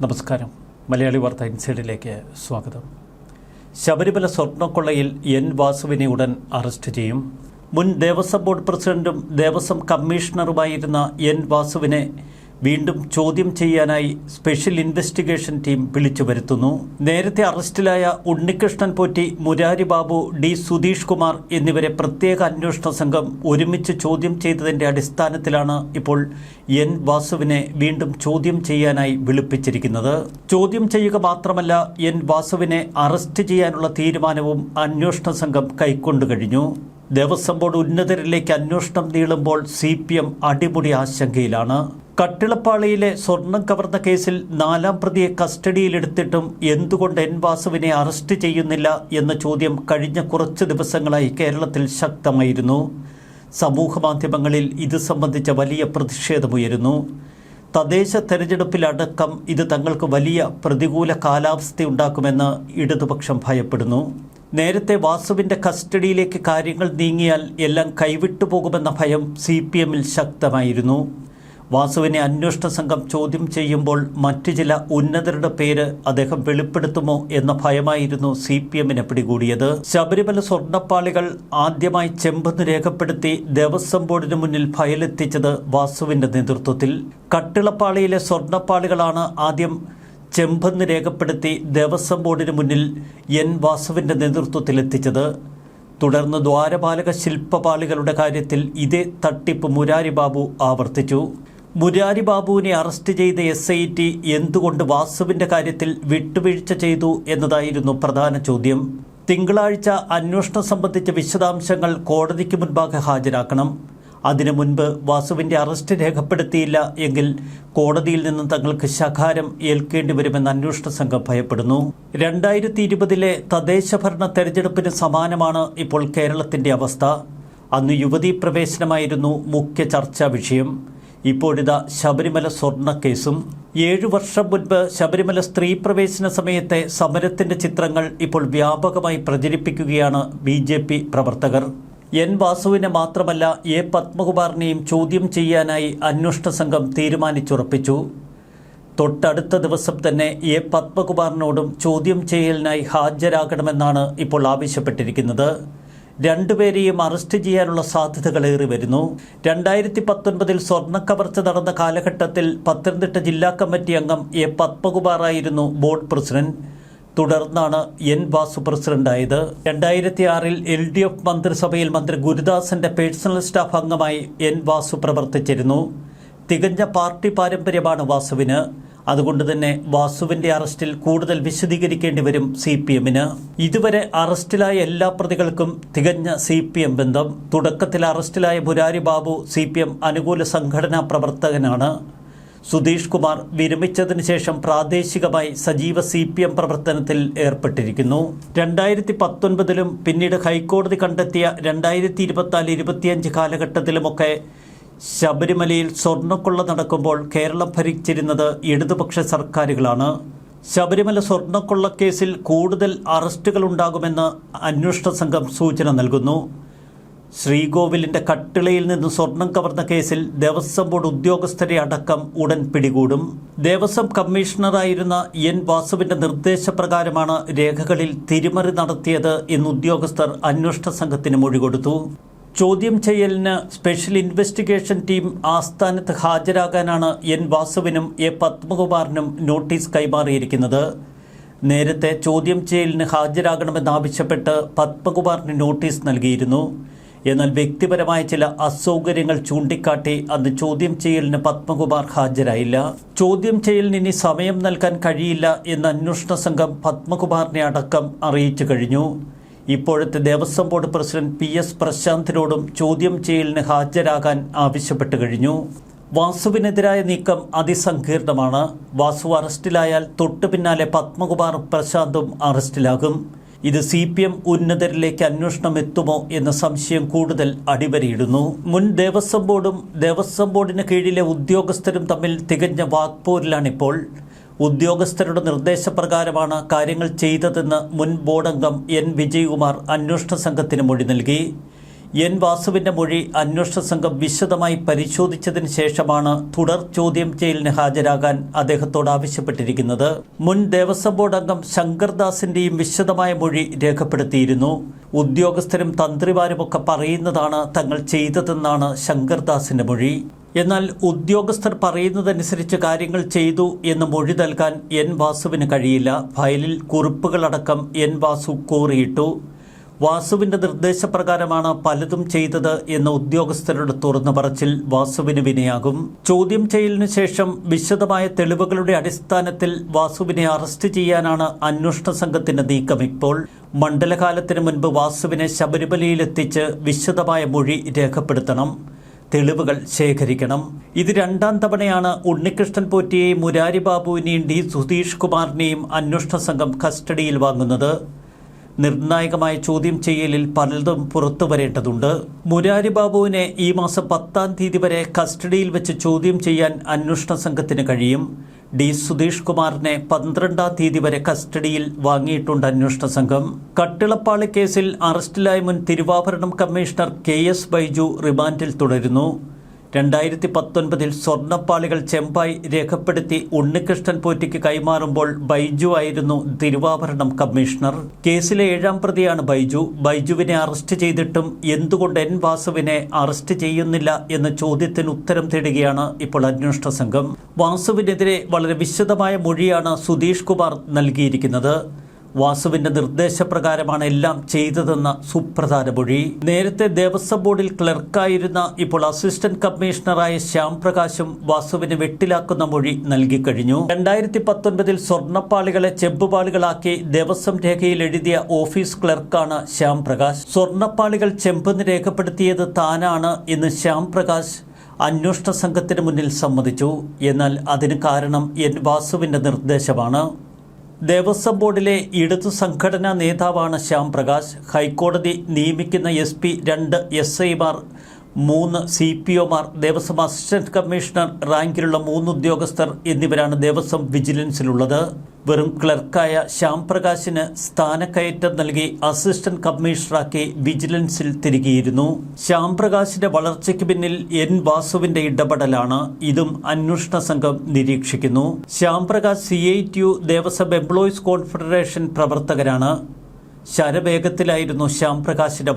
നമസ്കാരം. മലയാളി വാർത്ത ഇൻസൈഡിലേക്ക് സ്വാഗതം. ശബരിമല സ്വർണ്ണക്കൊള്ളയിൽ എൻ വാസുവിനെ ഉടൻ അറസ്റ്റ് ചെയ്യും. മുൻ ദേവസ്വം ബോർഡ് പ്രസിഡന്റും ദേവസ്വം കമ്മീഷണറുമായിരുന്ന എൻ വാസുവിനെ വീണ്ടും ചോദ്യം ചെയ്യാനായി സ്പെഷ്യൽ ഇൻവെസ്റ്റിഗേഷൻ ടീം വിളിച്ചു വരുത്തുന്നു. നേരത്തെ അറസ്റ്റിലായ ഉണ്ണികൃഷ്ണൻ പോറ്റി, മുരാരി ബാബു, ഡി സുധീഷ് കുമാർ എന്നിവരെ പ്രത്യേക അന്വേഷണ സംഘം ഒരുമിച്ച് ചോദ്യം ചെയ്തതിന്റെ അടിസ്ഥാനത്തിലാണ് ഇപ്പോൾ എൻ വാസുവിനെ വീണ്ടും ചോദ്യം ചെയ്യാനായി വിളിപ്പിച്ചിരിക്കുന്നത്. ചോദ്യം ചെയ്യുക മാത്രമല്ല, എൻ വാസുവിനെ അറസ്റ്റ് ചെയ്യാനുള്ള തീരുമാനവും അന്വേഷണ സംഘം കൈക്കൊണ്ടു കഴിഞ്ഞു. ദേവസ്വം ബോർഡ് ഉന്നതരിലേക്ക് അന്വേഷണം നീളുമ്പോൾ CPM അടിമുടി ആശങ്കയിലാണ്. കട്ടിളപ്പാളിയിലെ സ്വർണം കവർന്ന കേസിൽ 4ാം പ്രതിയെ കസ്റ്റഡിയിലെടുത്തിട്ടും എന്തുകൊണ്ട് എൻ വാസുവിനെ അറസ്റ്റ് ചെയ്യുന്നില്ല എന്ന ചോദ്യം കഴിഞ്ഞ കുറച്ച് ദിവസങ്ങളായി കേരളത്തിൽ ശക്തമായിരുന്നു. സമൂഹമാധ്യമങ്ങളിൽ ഇത് സംബന്ധിച്ച വലിയ പ്രതിഷേധമുയരുന്നു. തദ്ദേശ തെരഞ്ഞെടുപ്പിലടക്കം ഇത് തങ്ങൾക്ക് വലിയ പ്രതികൂല കാലാവസ്ഥയുണ്ടാക്കുമെന്ന് ഇടതുപക്ഷം ഭയപ്പെടുന്നു. നേരത്തെ വാസുവിൻ്റെ കസ്റ്റഡിയിലേക്ക് കാര്യങ്ങൾ നീങ്ങിയാൽ എല്ലാം കൈവിട്ടുപോകുമെന്ന ഭയം CPMൽ ശക്തമായിരുന്നു. വാസുവിനെ അന്വേഷണ സംഘം ചോദ്യം ചെയ്യുമ്പോൾ മറ്റു ചില ഉന്നതരുടെ പേര് അദ്ദേഹം വെളിപ്പെടുത്തുമോ എന്ന ഭയമായിരുന്നു CPMനെ പിടികൂടിയത്. ശബരിമല സ്വർണ്ണപ്പാളികൾ ആദ്യമായി ചെമ്പെന്ന് രേഖപ്പെടുത്തി ദേവസ്വം ബോർഡിന് മുന്നിൽ ഫയലെത്തിച്ചത് വാസുവിൻ്റെ നേതൃത്വത്തിൽ. കട്ടിളപ്പാളിയിലെ സ്വർണ്ണപ്പാളികളാണ് ആദ്യം ചെമ്പെന്ന് രേഖപ്പെടുത്തി ദേവസ്വം ബോർഡിന് മുന്നിൽ എൻ വാസുവിൻ്റെ നേതൃത്വത്തിലെത്തിച്ചത്. തുടർന്ന് ദ്വാരപാലക ശില്പപാളികളുടെ കാര്യത്തിൽ ഇതേ തട്ടിപ്പ് മുരാരി ബാബു ആവർത്തിച്ചു. മുരാരി ബാബുവിനെ അറസ്റ്റ് ചെയ്ത SIT എന്തുകൊണ്ട് വാസുവിൻ്റെ കാര്യത്തിൽ വിട്ടുവീഴ്ച ചെയ്തു എന്നതായിരുന്നു പ്രധാന ചോദ്യം. തിങ്കളാഴ്ച അന്വേഷണം സംബന്ധിച്ച വിശദാംശങ്ങൾ കോടതിക്ക് മുൻപാകെ ഹാജരാക്കണം. അതിനു മുൻപ് വാസുവിൻ്റെ അറസ്റ്റ് രേഖപ്പെടുത്തിയില്ല എങ്കിൽ കോടതിയിൽ നിന്നും തങ്ങൾക്ക് ശകാരം ഏൽക്കേണ്ടി വരുമെന്ന് അന്വേഷണ സംഘം ഭയപ്പെടുന്നു. 2020 തദ്ദേശ ഭരണ തെരഞ്ഞെടുപ്പിന് സമാനമാണ് ഇപ്പോൾ കേരളത്തിൻ്റെ അവസ്ഥ. അന്ന് യുവതീ പ്രവേശനമായിരുന്നു മുഖ്യ ചർച്ചാ വിഷയം. ഇപ്പോഴിതാ ശബരിമല സ്വർണ്ണക്കേസും. 7 വർഷം മുൻപ് ശബരിമല സ്ത്രീ പ്രവേശന സമയത്തെ സമരത്തിൻ്റെ ചിത്രങ്ങൾ ഇപ്പോൾ വ്യാപകമായി പ്രചരിപ്പിക്കുകയാണ് BJP പ്രവർത്തകർ. എൻ വാസുവിനെ മാത്രമല്ല A പത്മകുമാറിനെയും ചോദ്യം ചെയ്യാനായി അന്വേഷണ സംഘം തീരുമാനിച്ചുറപ്പിച്ചു. തൊട്ടടുത്ത ദിവസം തന്നെ A പത്മകുമാറിനോടും ചോദ്യം ചെയ്യലിനായി ഹാജരാകണമെന്നാണ് ഇപ്പോൾ ആവശ്യപ്പെട്ടിരിക്കുന്നത്. രണ്ടുപേരെയും അറസ്റ്റ് ചെയ്യാനുള്ള സാധ്യതകളേറി വരുന്നു. 2019 സ്വർണ്ണക്കവർച്ച നടന്ന കാലഘട്ടത്തിൽ പത്തനംതിട്ട ജില്ലാ കമ്മിറ്റി അംഗം A പത്മകുമാറായിരുന്നു ബോർഡ് പ്രസിഡന്റ്. തുടർന്നാണ് എൻ വാസു പ്രസിഡന്റായത്. 2006 LDF മന്ത്രിസഭയിൽ മന്ത്രി ഗുരുദാസന്റെ പേഴ്സണൽ സ്റ്റാഫ് അംഗമായി എൻ വാസു പ്രവർത്തിച്ചിരുന്നു. തികഞ്ഞ പാർട്ടി പാരമ്പര്യമാണ് വാസുവിന്. അതുകൊണ്ട് തന്നെ വാസുവിൻ്റെ അറസ്റ്റിൽ കൂടുതൽ വിശദീകരിക്കേണ്ടി വരും CPMന്. ഇതുവരെ അറസ്റ്റിലായ എല്ലാ പ്രതികൾക്കും തികഞ്ഞ CPM ബന്ധം. തുടക്കത്തിൽ അറസ്റ്റിലായ മുരാരി ബാബു CPM അനുകൂല സംഘടനാ പ്രവർത്തകനാണ്. സുധീഷ് കുമാർ വിരമിച്ചതിന് ശേഷം പ്രാദേശികമായി സജീവ CPM പ്രവർത്തനത്തിൽ ഏർപ്പെട്ടിരിക്കുന്നു. 2019 പിന്നീട് ഹൈക്കോടതി കണ്ടെത്തിയ 2024-25 കാലഘട്ടത്തിലുമൊക്കെ ശബരിമലയിൽ സ്വർണ്ണക്കൊള്ള നടക്കുമ്പോൾ കേരളം ഭരിച്ചിരുന്നത് ഇടതുപക്ഷ സർക്കാരുകളാണ്. ശബരിമല സ്വർണ്ണക്കൊള്ളക്കേസിൽ കൂടുതൽ അറസ്റ്റുകൾ ഉണ്ടാകുമെന്ന് അന്വേഷണ സംഘം സൂചന നൽകുന്നു. ശ്രീകോവിലിൻ്റെ കട്ടിളയിൽ നിന്ന് സ്വർണം കവർന്ന കേസിൽ ദേവസ്വം ബോർഡ് ഉദ്യോഗസ്ഥരെ അടക്കം ഉടൻ പിടികൂടും. ദേവസ്വം കമ്മീഷണറായിരുന്ന എൻ വാസുവിൻ്റെ നിർദ്ദേശപ്രകാരമാണ് രേഖകളിൽ തിരിമറി നടത്തിയത് എന്ന് ഉദ്യോഗസ്ഥർ അന്വേഷണ സംഘത്തിന് മൊഴി കൊടുത്തു. ചോദ്യം ചെയ്യലിന് സ്പെഷ്യൽ ഇൻവെസ്റ്റിഗേഷൻ ടീം ആസ്ഥാനത്ത് ഹാജരാകാനാണ് എൻ വാസുവിനും A പത്മകുമാറിനും നോട്ടീസ് കൈമാറിയിരിക്കുന്നത്. നേരത്തെ ചോദ്യം ചെയ്യലിന് ഹാജരാകണമെന്നാവശ്യപ്പെട്ട് പത്മകുമാറിന് നോട്ടീസ് നൽകിയിരുന്നു. എന്നാൽ വ്യക്തിപരമായ ചില അസൗകര്യങ്ങൾ ചൂണ്ടിക്കാട്ടി അന്ന് ചോദ്യം ചെയ്യലിന് പത്മകുമാർ ഹാജരായില്ല. ചോദ്യം ചെയ്യലിന് ഇനി സമയം നൽകാൻ കഴിയില്ല എന്ന് അന്വേഷണ സംഘം പത്മകുമാറിനെ അടക്കം അറിയിച്ചു കഴിഞ്ഞു. ഇപ്പോഴത്തെ ദേവസ്വം ബോർഡ് പ്രസിഡന്റ് PS പ്രശാന്തിനോടും ചോദ്യം ചെയ്യലിന് ഹാജരാകാൻ ആവശ്യപ്പെട്ടു കഴിഞ്ഞു. വാസുവിനെതിരായ നീക്കം അതിസങ്കീർണമാണ്. വാസു അറസ്റ്റിലായാൽ തൊട്ടു പിന്നാലെ പത്മകുമാറും പ്രശാന്തും അറസ്റ്റിലാകും. ഇത് CPM ഉന്നതരിലേക്ക് അന്വേഷണം എത്തുമോ എന്ന സംശയം കൂടുതൽ അടിവരയിടുന്നു. മുൻ ദേവസ്വം ബോർഡും ദേവസ്വം ബോർഡിന് കീഴിലെ ഉദ്യോഗസ്ഥരും തമ്മിൽ തികഞ്ഞ വാക്പോരിലാണിപ്പോൾ. ഉദ്യോഗസ്ഥരുടെ നിർദ്ദേശപ്രകാരമാണ് കാര്യങ്ങൾ ചെയ്തതെന്ന് മുൻ ബോർഡംഗം N വിജയകുമാർ അന്വേഷണ സംഘത്തിന് മൊഴി നൽകി. എൻ വാസുവിന്റെ മൊഴി അന്വേഷണ സംഘം വിശദമായി പരിശോധിച്ചതിന് ശേഷമാണ് തുടർ ചോദ്യം ചെയ്യലിന് ഹാജരാകാൻ അദ്ദേഹത്തോട് ആവശ്യപ്പെട്ടിരിക്കുന്നത്. മുൻ ദേവസ്വം ബോർഡ് അംഗം ശങ്കർദാസിന്റെയും വിശദമായ മൊഴി രേഖപ്പെടുത്തിയിരുന്നു. ഉദ്യോഗസ്ഥരും തന്ത്രിമാരുമൊക്കെ പറയുന്നതാണ് തങ്ങൾ ചെയ്തതെന്നാണ് ശങ്കർദാസിന്റെ മൊഴി. എന്നാൽ ഉദ്യോഗസ്ഥർ പറയുന്നതനുസരിച്ച് കാര്യങ്ങൾ ചെയ്തു എന്ന് മൊഴി നൽകാൻ എൻ വാസുവിന് കഴിയില്ല. ഫയലിൽ കുറിപ്പുകളടക്കം എൻ വാസു കോറിയിട്ടു. വാസുവിന്റെ നിർദ്ദേശപ്രകാരമാണ് പലതും ചെയ്തത് എന്ന ഉദ്യോഗസ്ഥരുടെ തുറന്നു പറച്ചിൽ വാസുവിന് വിനയാകും. ചോദ്യം ചെയ്യലിനു ശേഷം വിശദമായ തെളിവുകളുടെ അടിസ്ഥാനത്തിൽ വാസുവിനെ അറസ്റ്റ് ചെയ്യാനാണ് അന്വേഷണ സംഘത്തിന്റെ നീക്കം. ഇപ്പോൾ മണ്ഡലകാലത്തിന് മുൻപ് വാസുവിനെ ശബരിമലയിലെത്തിച്ച് വിശദമായ മൊഴി രേഖപ്പെടുത്തണം, തെളിവുകൾ ശേഖരിക്കണം. ഇത് രണ്ടാം തവണയാണ് ഉണ്ണികൃഷ്ണൻ പോറ്റിയെയും മുരാരി ബാബുവിനെയും ഡി സുധീഷ് കുമാറിനെയും അന്വേഷണ സംഘം കസ്റ്റഡിയിൽ വാങ്ങുന്നത്. നിർണായകമായ ചോദ്യം ചെയ്യലിൽ പലതും പുറത്തു വരേണ്ടതുണ്ട്. മുരാരി ബാബുവിനെ ഈ മാസം 10-ാം തീയതി വരെ കസ്റ്റഡിയിൽ വെച്ച് ചോദ്യം ചെയ്യാൻ അന്വേഷണ സംഘത്തിന് കഴിയും. ഡി സുധീഷ് കുമാറിനെ 12-ാം തീയതി വരെ കസ്റ്റഡിയിൽ വാങ്ങിയിട്ടുണ്ട് അന്വേഷണ സംഘം. കട്ടിളപ്പാളി കേസിൽ അറസ്റ്റിലായ മുൻ തിരുവാഭരണം കമ്മീഷണർ KS ബൈജു റിമാൻഡിൽ തുടരുന്നു. 2019 സ്വർണ്ണപ്പാളികൾ ചെമ്പായി രേഖപ്പെടുത്തി ഉണ്ണികൃഷ്ണൻ പോറ്റിക്ക് കൈമാറുമ്പോൾ ബൈജു ആയിരുന്നു തിരുവാഭരണം കമ്മീഷണർ. കേസിലെ 7-ാം പ്രതിയാണ് ബൈജു. ബൈജുവിനെ അറസ്റ്റ് ചെയ്തിട്ടും എന്തുകൊണ്ട് എൻ വാസുവിനെ അറസ്റ്റ് ചെയ്യുന്നില്ല എന്ന ചോദ്യത്തിന് ഉത്തരം തേടുകയാണ് ഇപ്പോൾ അന്വേഷണ സംഘം. വാസുവിനെതിരെ വളരെ വിശദമായ മൊഴിയാണ് സുധീഷ് കുമാർ നൽകിയിരിക്കുന്നത്. വാസുവിന്റെ നിർദ്ദേശപ്രകാരമാണ് എല്ലാം ചെയ്തതെന്ന സുപ്രധാന മൊഴി. നേരത്തെ ദേവസ്വം ബോർഡിൽ ക്ലർക്കായിരുന്ന ഇപ്പോൾ അസിസ്റ്റന്റ് കമ്മീഷണറായ ശ്യാം പ്രകാശും വാസുവിനെ വെട്ടിലാക്കുന്ന മൊഴി നൽകിക്കഴിഞ്ഞു. 2019 സ്വർണ്ണപ്പാളികളെ ചെമ്പുപാളികളാക്കി ദേവസ്വം രേഖയിൽ എഴുതിയ ഓഫീസ് ക്ലർക്കാണ് ശ്യാം പ്രകാശ്. സ്വർണ്ണപ്പാളികൾ ചെമ്പെന്ന് രേഖപ്പെടുത്തിയത് താനാണ് എന്ന് ശ്യാം പ്രകാശ് അന്വേഷണ സംഘത്തിന് മുന്നിൽ സമ്മതിച്ചു. എന്നാൽ അതിന് കാരണം എൻ വാസുവിന്റെ നിർദ്ദേശമാണ്. ദേവസ്വം ബോർഡിലെ ഇടതു സംഘടനാ നേതാവാണ് ശ്യാം പ്രകാശ്. ഹൈക്കോടതി നിയമിക്കുന്ന SP, 2 SIമാർ, 3 CPOമാർ, ദേവസ്വം അസിസ്റ്റന്റ് കമ്മീഷണർ റാങ്കിലുള്ള 3 ഉദ്യോഗസ്ഥർ എന്നിവരാണ് ദേവസ്വം വിജിലൻസിലുള്ളത്. വെറും ക്ലർക്കായ ശ്യാം പ്രകാശിന് സ്ഥാനക്കയറ്റം നൽകി അസിസ്റ്റന്റ് കമ്മീഷണറാക്കി വിജിലൻസിൽ തിരികെയിരുന്നു. ശ്യാം പ്രകാശിന്റെ വളർച്ചയ്ക്ക് പിന്നിൽ എൻ വാസുവിന്റെ ഇടപെടലാണ്. ഇതും അന്വേഷണ സംഘം നിരീക്ഷിക്കുന്നു. Shyam Prakash CITU Devaswom employees confederation പ്രവർത്തകരാണ്. ശരവേഗത്തിലായിരുന്നു ശ്യാം പ്രകാശിന്റെ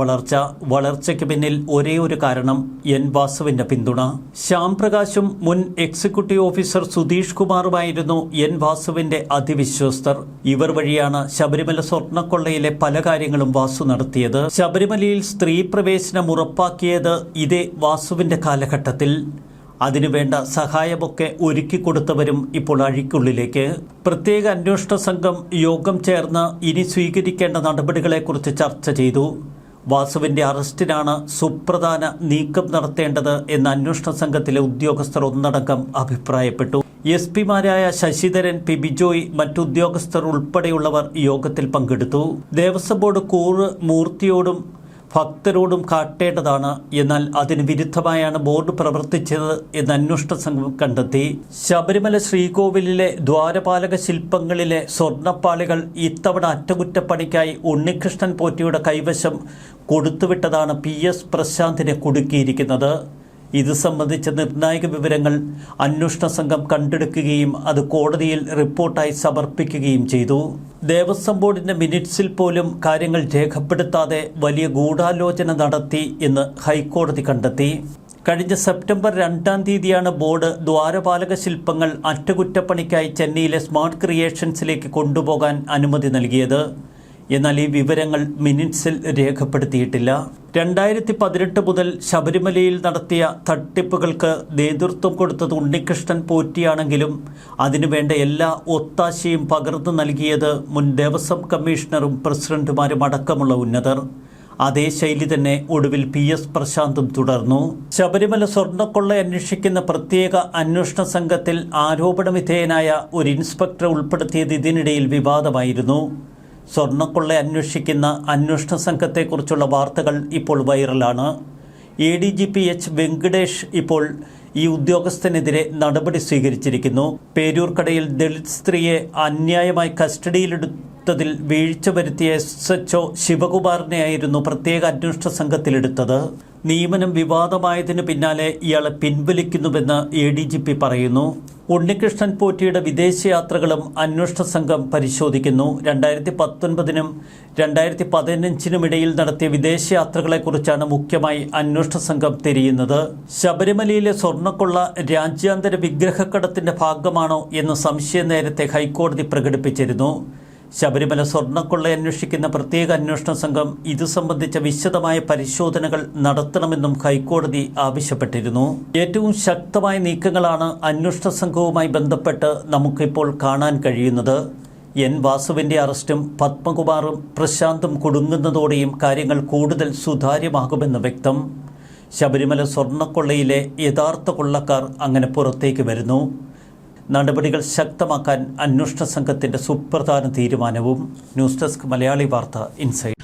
വളർച്ചയ്ക്ക് പിന്നിൽ ഒരേ ഒരു കാരണം എൻ വാസുവിന്റെ പിന്തുണ. ശ്യാം പ്രകാശും മുൻ എക്സിക്യൂട്ടീവ് ഓഫീസർ സുധീഷ് കുമാറുമായിരുന്നു എൻ വാസുവിന്റെ അതിവിശ്വസ്തർ. ഇവർ വഴിയാണ് ശബരിമല സ്വർണ്ണക്കൊള്ളയിലെ പല കാര്യങ്ങളും വാസു നടത്തിയത്. ശബരിമലയിൽ സ്ത്രീ പ്രവേശനം ഉറപ്പാക്കിയത് ഇതേ വാസുവിന്റെ കാലഘട്ടത്തിൽ. അതിനുവേണ്ട സഹായമൊക്കെ ഒരുക്കിക്കൊടുത്തവരും ഇപ്പോൾ അഴിക്കുള്ളിലേക്ക്. പ്രത്യേക അന്വേഷണ സംഘം യോഗം ചേർന്ന് ഇനി സ്വീകരിക്കേണ്ട നടപടികളെക്കുറിച്ച് ചർച്ച ചെയ്തു. വാസുവിന്റെ അറസ്റ്റിനാണ് സുപ്രധാന നീക്കം നടത്തേണ്ടത് എന്ന് അന്വേഷണ സംഘത്തിലെ ഉദ്യോഗസ്ഥർ ഒന്നടങ്കം അഭിപ്രായപ്പെട്ടു. SP-മാരായ ശശിധരൻ, P. ബിജോയ്, മറ്റുദ്യോഗസ്ഥർ ഉൾപ്പെടെയുള്ളവർ യോഗത്തിൽ പങ്കെടുത്തു. ദേവസ്വം ബോർഡ് കൂറ് മൂർത്തിയോടും ഭക്തരോടും കാട്ടേണ്ടതാണ്. എന്നാൽ അതിന് വിരുദ്ധമായാണ് ബോർഡ് പ്രവർത്തിച്ചത് എന്ന് അന്വേഷണ സംഘം കണ്ടെത്തി. ശബരിമല ശ്രീകോവിലിലെ ദ്വാരപാലക ശില്പങ്ങളിലെ സ്വർണ്ണപ്പാളികൾ ഇത്തവണ അറ്റകുറ്റപ്പണിക്കായി ഉണ്ണികൃഷ്ണൻ പോറ്റിയുടെ കൈവശം കൊടുത്തുവിട്ടതാണ് PS പ്രശാന്തിനെ കുടുക്കിയിരിക്കുന്നത്. ഇത് സംബന്ധിച്ച നിർണായക വിവരങ്ങൾ അന്വേഷണ സംഘം കണ്ടെടുക്കുകയും അത് കോടതിയിൽ റിപ്പോർട്ടായി സമർപ്പിക്കുകയും ചെയ്തു. ദേവസ്വം ബോർഡിന്റെ മിനിറ്റ്സിൽ പോലും കാര്യങ്ങൾ രേഖപ്പെടുത്താതെ വലിയ ഗൂഢാലോചന നടത്തി എന്ന് ഹൈക്കോടതി കണ്ടെത്തി. കഴിഞ്ഞ സെപ്റ്റംബർ 2-ാം തീയതിയാണ് ബോർഡ് ദ്വാരപാലക ശില്പങ്ങൾ അറ്റകുറ്റപ്പണിക്കായി ചെന്നൈയിലെ സ്മാർട്ട് ക്രിയേഷൻസിലേക്ക് കൊണ്ടുപോകാൻ അനുമതി നൽകിയത്. എന്നാൽ ഈ വിവരങ്ങൾ മിനിറ്റ്സിൽ രേഖപ്പെടുത്തിയിട്ടില്ല. 2018 മുതൽ ശബരിമലയിൽ നടത്തിയ തട്ടിപ്പുകൾക്ക് നേതൃത്വം കൊടുത്തത് ഉണ്ണികൃഷ്ണൻ പോറ്റിയാണെങ്കിലും അതിനുവേണ്ട എല്ലാ ഒത്താശയും പകർന്നു നൽകിയത് മുൻ ദേവസ്വം കമ്മീഷണറും പ്രസിഡന്റുമാരും അടക്കമുള്ള ഉന്നതർ. അതേ ശൈലി തന്നെ ഒടുവിൽ PS പ്രശാന്തും തുടർന്നു. ശബരിമല സ്വർണ്ണക്കൊള്ള അന്വേഷിക്കുന്ന പ്രത്യേക അന്വേഷണ സംഘത്തിൽ ആരോപണവിധേയനായ ഒരു ഇൻസ്പെക്ടറെ ഉൾപ്പെടുത്തിയത് ഇതിനിടയിൽ വിവാദമായിരുന്നു. സ്വർണ്ണക്കൊള്ള അന്വേഷിക്കുന്ന അന്വേഷണ സംഘത്തെക്കുറിച്ചുള്ള വാർത്തകൾ ഇപ്പോൾ വൈറലാണ്. ADGP H. വെങ്കടേഷ് ഇപ്പോൾ ഈ ഉദ്യോഗസ്ഥനെതിരെ നടപടി സ്വീകരിച്ചിരിക്കുന്നു. പേരൂർക്കടയിൽ ദളിത് സ്ത്രീയെ അന്യായമായി വിലയിരുത്തലിൽ വീഴ്ച വരുത്തിയ SHO ശിവകുമാറിനെയായിരുന്നു പ്രത്യേക അന്വേഷണ സംഘത്തിലെടുത്തത്. നിയമനം വിവാദമായതിനു പിന്നാലെ ഇയാളെ പിൻവലിക്കുന്നുവെന്ന് ADGP പറയുന്നു. ഉണ്ണികൃഷ്ണൻ പോറ്റിയുടെ വിദേശയാത്രകളും അന്വേഷണ സംഘം പരിശോധിക്കുന്നു. 2019 2015 ഇടയിൽ നടത്തിയ വിദേശയാത്രകളെക്കുറിച്ചാണ് മുഖ്യമായി അന്വേഷണ സംഘം തിരയുന്നത്. ശബരിമലയിലെ സ്വർണ്ണക്കൊള്ള രാജ്യാന്തര വിഗ്രഹക്കടത്തിന്റെ ഭാഗമാണോ എന്ന സംശയം നേരത്തെ ഹൈക്കോടതി പ്രകടിപ്പിച്ചിരുന്നു. ശബരിമല സ്വർണ്ണക്കൊള്ള അന്വേഷിക്കുന്ന പ്രത്യേക അന്വേഷണ സംഘം ഇതു സംബന്ധിച്ച വിശദമായ പരിശോധനകൾ നടത്തണമെന്നും ഹൈക്കോടതി ആവശ്യപ്പെട്ടിരുന്നു. ഏറ്റവും ശക്തമായ നീക്കങ്ങളാണ് അന്വേഷണ സംഘവുമായി ബന്ധപ്പെട്ട് നമുക്കിപ്പോൾ കാണാൻ കഴിയുന്നത്. വാസുവിൻ്റെ അറസ്റ്റും പത്മകുമാറും പ്രശാന്തും കുടുങ്ങുന്നതോടെയും കാര്യങ്ങൾ കൂടുതൽ സുതാര്യമാകുമെന്ന് വ്യക്തം. ശബരിമല സ്വർണ്ണക്കൊള്ളയിലെ യഥാർത്ഥ കൊള്ളക്കാർ അങ്ങനെ പുറത്തേക്ക് വരുന്നു. നടപടികൾ ശക്തമാക്കാൻ അന്വേഷണ സംഘത്തിൻ്റെ സുപ്രധാന തീരുമാനവും. ന്യൂസ് ഡെസ്ക് മലയാളി വാർത്ത ഇൻസൈഡ്.